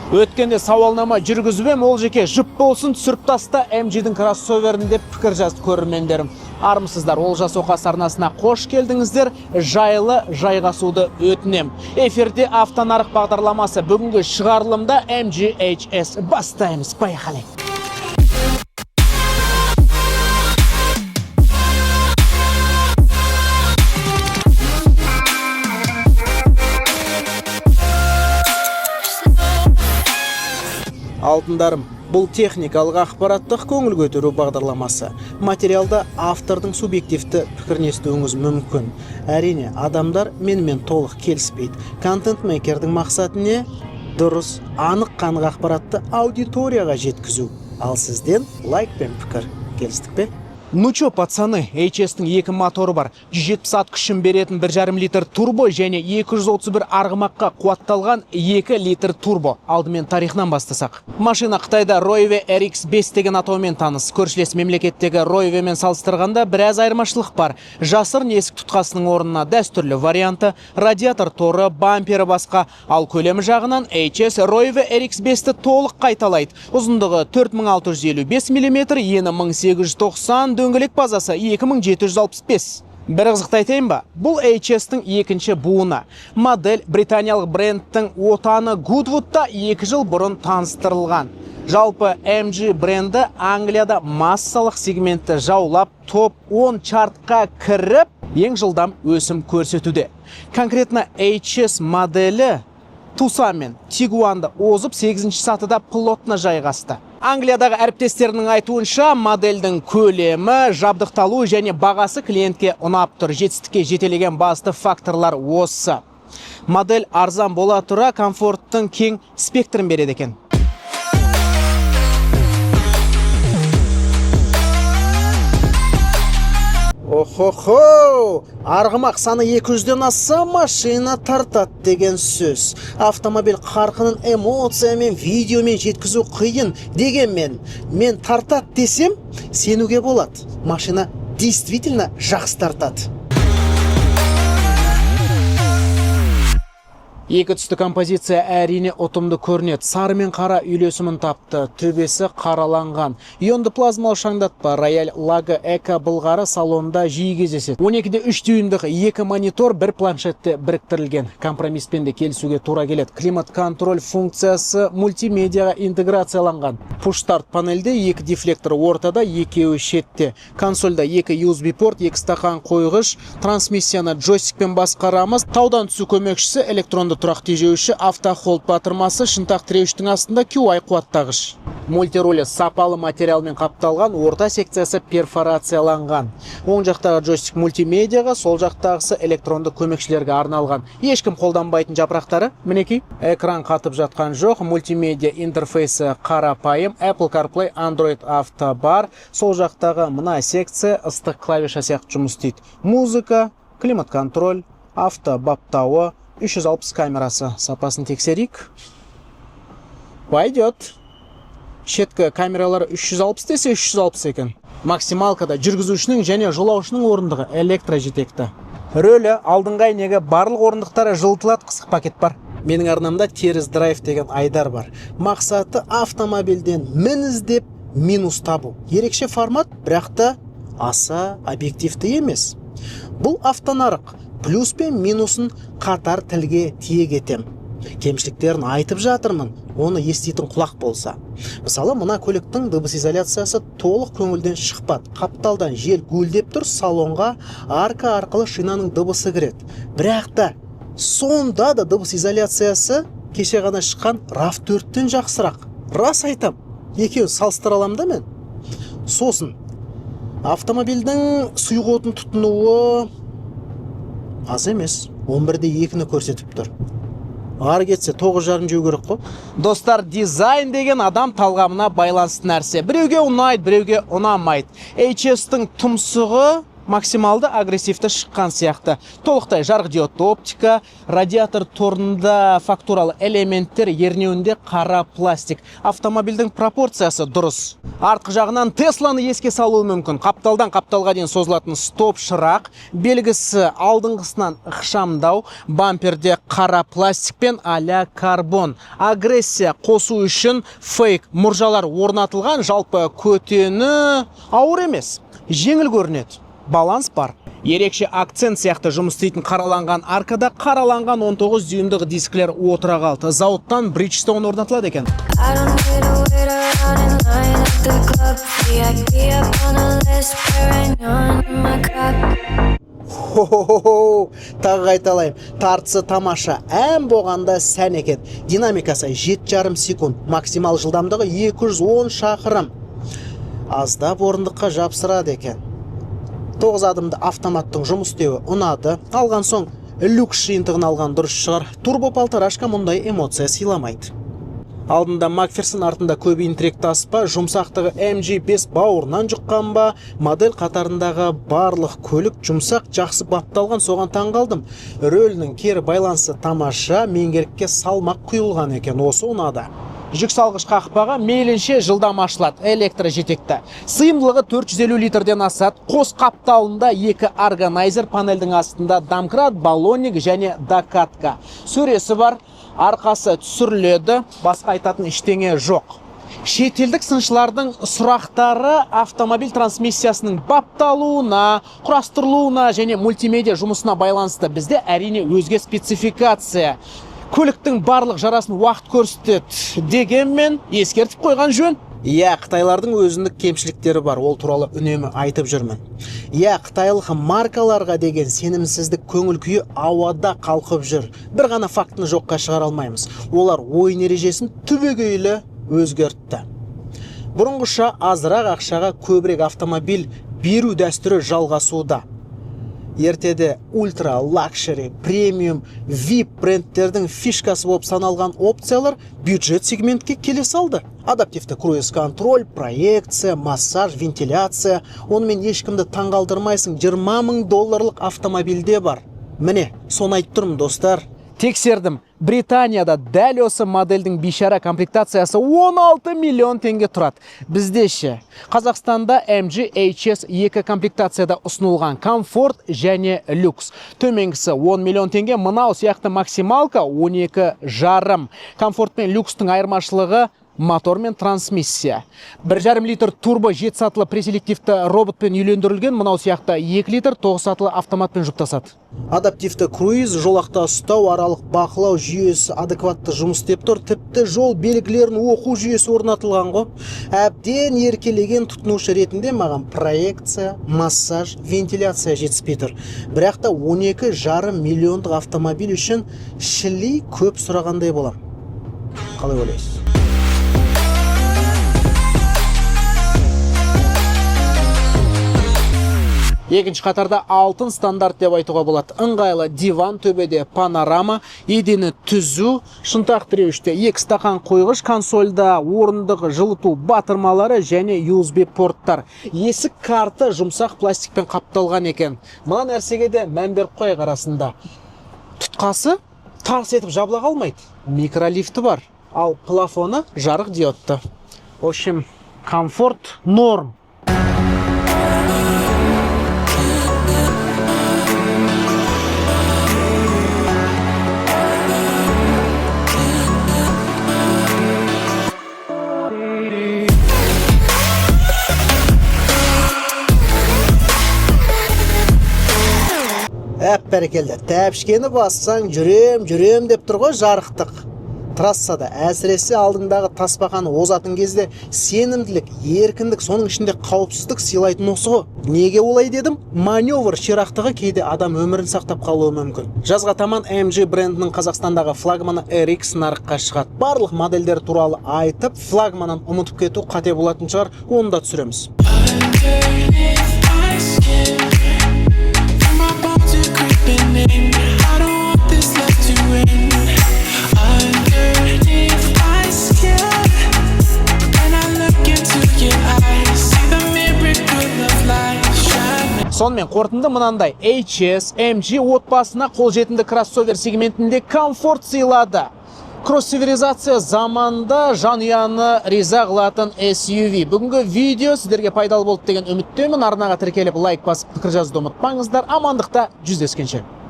Өткенде сауалнама жүргізбем, ол жеке жұп болсын түсіріп таста MG-дің кроссоверін деп пікір жазды көрермендерім. Армысыздар, Олжас Оқас арнасына қош келдіңіздер, жайлы жайғасуды өтінем. Эфирде автонарық бағдарламасы бүгінгі шығарылымда MG HS бастаймыз, поехали. Алтындарым, бұл техникалық ақпараттық көңіл көтеру бағдарламасы. Материалда автордың субъективті пікірін естуіңіз мүмкін. Әрине, адамдар менімен толық келіспейді. Контент-мейкердің мақсаты не? Дұрыс, анық-қанық ақпаратты аудиторияға жеткізу. Ал сізден лайк пен пікір. Келістік пе? Ну чё, пацаны, HS-тің 2 моторы бар. 170 ат күшін беретін 1,5 литр турбо және 231 арғымаққа қуатталған 2 литр турбо. Алдымен тарихынан бастасақ. Машина Қытайда Royve RX5 деген атаумен таныс. Көршілес мемлекеттегі Royve мен салыстырғанда біраз айырмашылық бар. Жасырын есік тұтқасының орнына дәстүрлі варианты, радиатор торы, бампері басқа. Ал көлемі жағынан HS Royve RX5-ті толық қайталайды. Ұзындығы 4655 мм, ені 1890, дөңгелек базасы 2765. Бір қызықты айтайын ба? Бұл HS-тің екінші буыны. Модель британиялық брендтің отаны Goodwoodта 2 жыл бұрын таныстырылған. Жалпы MG бренді Англияда массалық сегментті жаулап, топ 10 чартқа кіріп, ең жылдам өсім көрсетуде. Конкретно HS моделі Tucson мен Tiguan'ды озып 8-ші сатыда плотно жайғасты. Англиядағы әріптестерінің айтуынша модельдің көлемі, жабдықталу және бағасы клиентке ұнап тұр. Жетістікке жетелеген басты факторлар осы. Модель арзан бола тұра комфорттың кең спектрін береді екен. Охо-хо! Арғымақ саны 200-ден асса машина тартат деген сөз. Автомобиль қарқынын эмоциямен, видеомен жеткізу қиын дегенмен, мен тартат десем, сенуге болады. Машина действительно жақсы тартат. Екі түсті композиция әрине ұтымды көрінеді. Сары мен қара үйлесімін тапты, төбесі қараланған. Ионды плазмалы шаңдатпа Royal Lago Eco былғары салонында жиі кездеседі. 12-де 3 дюймдік 2 монитор бір планшетте біріктірілген. Компромиспен де келісуге тура келеді. Климат контроль функциясы мультимедиаға интеграцияланған. Push-start панельде 2 дефлектор ортада, 2 шетте. Консольда 2 USB порт, 2 стақан қойғыш, трансмиссияны джойстикпен басқарамыз. Таудан түсу көмекшісі, электронды тұрақ тежеуші, автохолд батырмасы, шынтақ тіреуіштің астында QI қуаттағыш. Мультиролі сапалы материалмен қапталған, орта секциясы перфорацияланған. Оң жақтағы джойстик мультимедиаға, сол жақтағысы электронды көмекшілерге арналған. Ешкім қолданбайтын жапырақтары, мінекей. Экран қатып жатқан жоқ, мультимедиа интерфейсі қарапайым, Apple CarPlay, Android Auto бар. Сол жақтағы мына секция ыстық клавиша сияқты жұмыс істейді. Музыка, климат контроль, авто баптауы, 360 камерасы. Сапасын тексерейік. Пойдет. Шеткі камералары 360 десе 360 екен. Максималкада жүргізушінің және жолаушының орындығы электрожетекті. Рөлі алдыңғы әйнегі барлық орындықтары жылтылат қысық пакет бар. Менің арнамда теріс драйв деген айдар бар. Мақсаты автомобильден мін іздеп минус табу. Ерекше формат, бірақ та аса объективті емес. Бұл автонарық. Плюс пен минусын қатар тілге тиек етем. Кемшіліктерін айтып жатырмын, оны еститін құлақ болса. Мысалы, мына көліктің дыбыс изоляциясы толық көңілден шықпады. Қапталдан жел гүлдеп тұр, салонға арка арқылы шинаның дыбысы кіреді. Бірақ та, сонда да дыбыс изоляциясы кеше ғана шыққан RAV4-тен жақсырақ. Рас айтам, екеуін салыстыра аламын да мен. Сосын, автомобильдің сұйық отын тұтынуы аз емес, 11-де 2-ні көрсетіп тұр. Ары кетсе 9,5 жеу керек қой. Достар, дизайн деген адам талғамына байланысты нәрсе. Біреуге ұнайды, біреуге ұнамайды. HS-тің тұмсығы максималды агрессивті шыққан сияқты. Толықтай жарық диодты оптика, радиатор торында фактуралы элементтер, ернеуінде қара пластик. Автомобильдің пропорциясы дұрыс. Артқы жағынан Тесланы еске салуы мүмкін. Қапталдан қапталға дейін созылатын стоп шырақ, белгісі алдыңғысынан ықшамдау, бамперде қара пластикпен аля карбон. Агрессия қосу үшін фейк мұржалар орнатылған, жалпы көтені ауыр емес, жеңіл көрінеді. Баланс бар. Ерекше акцент сияқты жұмыс істейтін қараланған аркада қараланған 19 дюймдік дисклер отыра қалды. Зауыттан Bridgestone орнатылады екен. Тағы қайталайым, тартысы тамаша, әм болғанда сән екен. Динамикасы 7,5 секунд, максимал жылдамдығы 210 шақырым. Аздап орындыққа жапсырады екен. 9 адымды автоматтың жұмыс істеуі ұнады. Алған соң люкс жиынтығын алған дұрыс шығар. Турбо полторашка мұндай эмоция сыйламайды. Алдында Макферсон, артында көбейін тірек таспа, жұмсақтығы MG5 бауырынан жұққан ба, модель қатарындағы барлық көлік жұмсақ, жақсы бапталған, соған таң қалдым. Рөлінің кері байланысы тамаша, меңгерікке салмақ құйылған екен, осы ұнады. Жүк салғыш қақпаға мейлінше жылдам ашылады, электро жетекті. Сыйымдылығы 450 литрден асады. Қос қапталында 2 органайзер, панельдің астында домкрат, баллоник және докатка. Сөресі бар, арқасы түсіріледі, басқа айтатын ештеңе жоқ. Шетелдік сыншылардың сұрақтары автомобиль трансмиссиясының бапталуына, құрастырылуына және мультимедиа жұмысына байланысты. Бізде әрине өзге спецификация. Көліктің барлық жарасын уақыт көрсетеді дегенмен ескертіп қойған жөн. Қытайлардың өзіндік кемшіліктері бар, ол туралы үнемі айтып жүрмін. Қытайлық маркаларға деген сенімсіздік көңіл күйі ауада қалқып жүр. Бір ғана фактыны жоққа шығара алмаймыз. Олар ойын ережесін түбегейлі өзгертті. Бұрынғыша азырақ ақшаға көбірек автомобиль беру дәстүрі жалғасуда. Ертеде ультра, лакшери, премиум, VIP брендтердің фишкасы болып саналған опциялар бюджет сегментке келе салды. Адаптивті круиз контроль, проекция, массаж, вентиляция. Онымен ешкімді таңғалдырмайсың, $20,000 автомобильде бар. Міне, соны айтып тұрмын, достар. Тексердім. Британияда дәл осы модельдің бейшара комплектациясы 16 миллион теңге тұрады. Бізде ше, Қазақстанда MG HS 2 комплектацияда ұсынылған комфорт және люкс. Төменгісі 10 миллион теңге, мынау сияқты максималка 12,5. Комфорт пен люкстың айырмашылығы мотор мен трансмиссия. 1,5 литр турбо 7 сатылы преселективті роботпен үйлендірілген, мынау сияқты 2 литр 9 сатылы автоматпен жүктасады. Адаптивті круиз, жолақта ұстау, аралық бақылау жүйесі адекватты жұмыс істеп тұр. Тіпті жол белгілерін оқу жүйесі орнатылған ғой. Әбден еркелеген тұтынушы ретінде маған проекция, массаж, вентиляция жетіспей тұр. Бірақ та 12,5 миллиондық автомобиль үшін шілей көп сұрағандай болам. Қалай ойлайсыз? Екінші қатарда алтын стандарт деп айтуға болады. Ыңғайлы диван, төбеде панорама, едені түзу, шынтақ тіреуіште 2 стақан қойғыш, консольда орындық жылыту батырмалары және USB порттар. Есік карты жұмсақ пластикпен қапталған екен. Мына нәрсеге де мән беріп қойық арасында. Тұтқасы тарс етіп жабыла қалмайды. Микролифті бар. Ал плафоны жарық диодты. В общем, комфорт норм. Бәрекелді, тәпішкені бассаң жүрем деп тұрғы жарықтық. Трассада әсіресе алдыңдағы тасбақаны озатын кезде сенімділік, еркіндік, соның ішінде қауіпсіздік сыйлайтын осы ғой. Неге олай дедім? Маневр ширақтығы кейде адам өмірін сақтап қалуы мүмкін. Жазға таман MG брендінің Қазақстандағы флагманы RX нарыққа шығады. Барлық модельдер туралы айтып, флагманын ұмытып кету қате болатын шығар, оны да түсіреміз. Сонымен қорытынды мынандай: HS, MG отбасына қолжетімді кроссовер сегментінде комфорт сыйлады. Кроссоверизация заманда жанұяны риза қылатын SUV. Бүгінгі видео сіздерге пайдалы болды деген үміттемін. Арнаға тіркеліп лайк басып пікір жазуды ұмытпаңыздар. Амандықта жүздескенше.